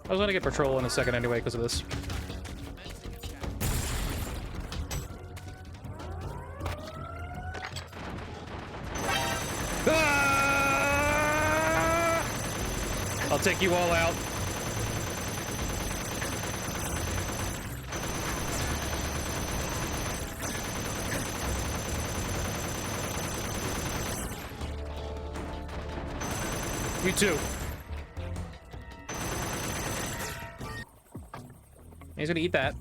I was gonna get patrol in a second anyway because of this. Ah! I'll take you all out. You too. He's gonna eat that.